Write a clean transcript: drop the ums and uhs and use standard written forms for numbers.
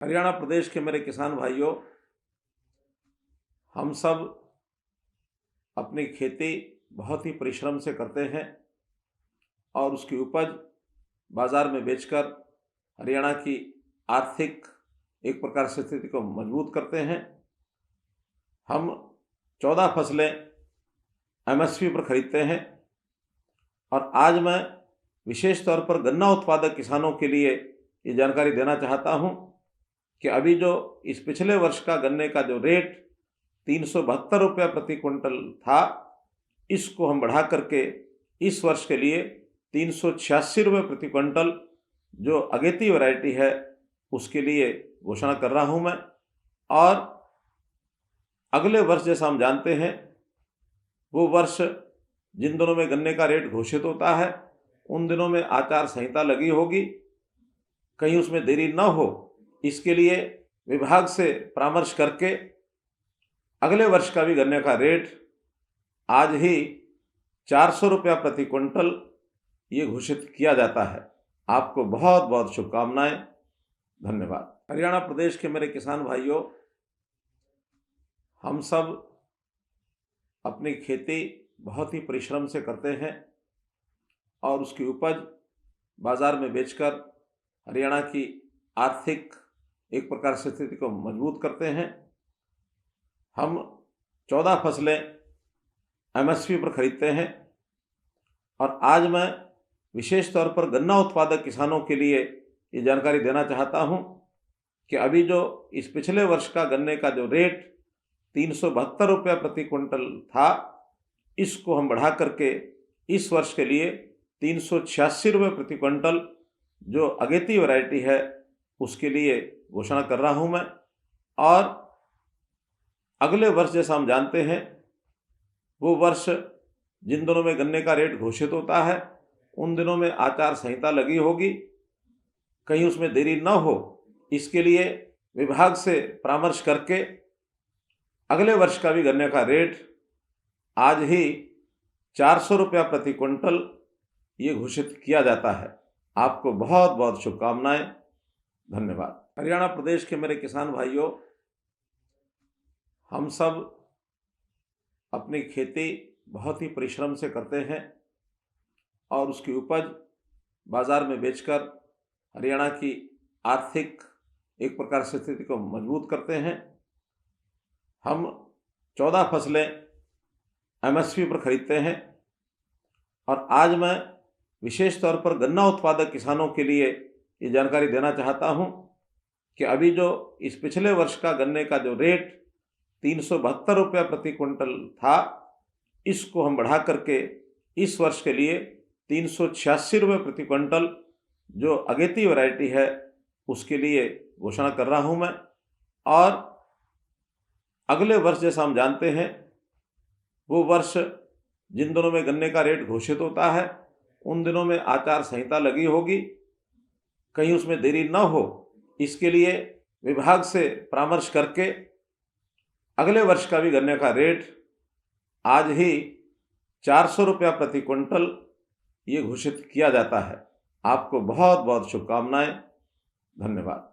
हरियाणा प्रदेश के मेरे किसान भाइयों, हम सब अपनी खेती बहुत ही परिश्रम से करते हैं और उसकी उपज बाज़ार में बेचकर हरियाणा की आर्थिक एक प्रकार से स्थिति को मजबूत करते हैं। हम 14 फसलें एमएसपी पर खरीदते हैं और आज मैं विशेष तौर पर गन्ना उत्पादक किसानों के लिए ये जानकारी देना चाहता हूँ कि अभी जो इस पिछले वर्ष का गन्ने का जो रेट 372 रुपया प्रति क्विंटल था, इसको हम बढ़ा करके इस वर्ष के लिए 386 रुपये प्रति क्विंटल जो अगेती वैरायटी है उसके लिए घोषणा कर रहा हूं मैं। और अगले वर्ष जैसा हम जानते हैं वो वर्ष जिन दिनों में गन्ने का रेट घोषित होता है उन दिनों में आचार संहिता लगी होगी, कहीं उसमें देरी न हो इसके लिए विभाग से परामर्श करके अगले वर्ष का भी गन्ने का रेट आज ही 400 रुपया प्रति क्विंटल ये घोषित किया जाता है। आपको बहुत बहुत शुभकामनाएं। धन्यवाद। हरियाणा प्रदेश के मेरे किसान भाइयों, हम सब अपनी खेती बहुत ही परिश्रम से करते हैं और उसकी उपज बाज़ार में बेचकर हरियाणा की आर्थिक एक प्रकार से स्थिति को मजबूत करते हैं। हम 14 फसलें एमएसपी पर खरीदते हैं और आज मैं विशेष तौर पर गन्ना उत्पादक किसानों के लिए ये जानकारी देना चाहता हूं कि अभी जो इस पिछले वर्ष का गन्ने का जो रेट 372 रुपया प्रति क्विंटल था, इसको हम बढ़ा करके इस वर्ष के लिए 386 रुपये प्रति क्विंटल जो अगेती वैरायटी है उसके लिए घोषणा कर रहा हूं मैं। और अगले वर्ष जैसा हम जानते हैं वो वर्ष जिन दिनों में गन्ने का रेट घोषित होता है उन दिनों में आचार संहिता लगी होगी, कहीं उसमें देरी न हो इसके लिए विभाग से परामर्श करके अगले वर्ष का भी गन्ने का रेट आज ही 400 रुपया प्रति क्विंटल ये घोषित किया जाता है। आपको बहुत बहुत शुभकामनाएं। धन्यवाद। हरियाणा प्रदेश के मेरे किसान भाइयों, हम सब अपनी खेती बहुत ही परिश्रम से करते हैं और उसकी उपज बाज़ार में बेचकर हरियाणा की आर्थिक एक प्रकार से स्थिति को मजबूत करते हैं। हम 14 फसलें एमएसपी पर खरीदते हैं और आज मैं विशेष तौर पर गन्ना उत्पादक किसानों के लिए ये जानकारी देना चाहता हूं कि अभी जो इस पिछले वर्ष का गन्ने का जो रेट 372 रुपया प्रति क्विंटल था, इसको हम बढ़ा करके इस वर्ष के लिए 386 रुपये प्रति क्विंटल जो अगेती वैरायटी है उसके लिए घोषणा कर रहा हूं मैं। और अगले वर्ष जैसा हम जानते हैं वो वर्ष जिन दिनों में गन्ने का रेट घोषित होता है उन दिनों में आचार संहिता लगी होगी, कहीं उसमें देरी न हो इसके लिए विभाग से परामर्श करके अगले वर्ष का भी गन्ने का रेट आज ही 400 रुपया प्रति क्विंटल ये घोषित किया जाता है। आपको बहुत बहुत शुभकामनाएं। धन्यवाद।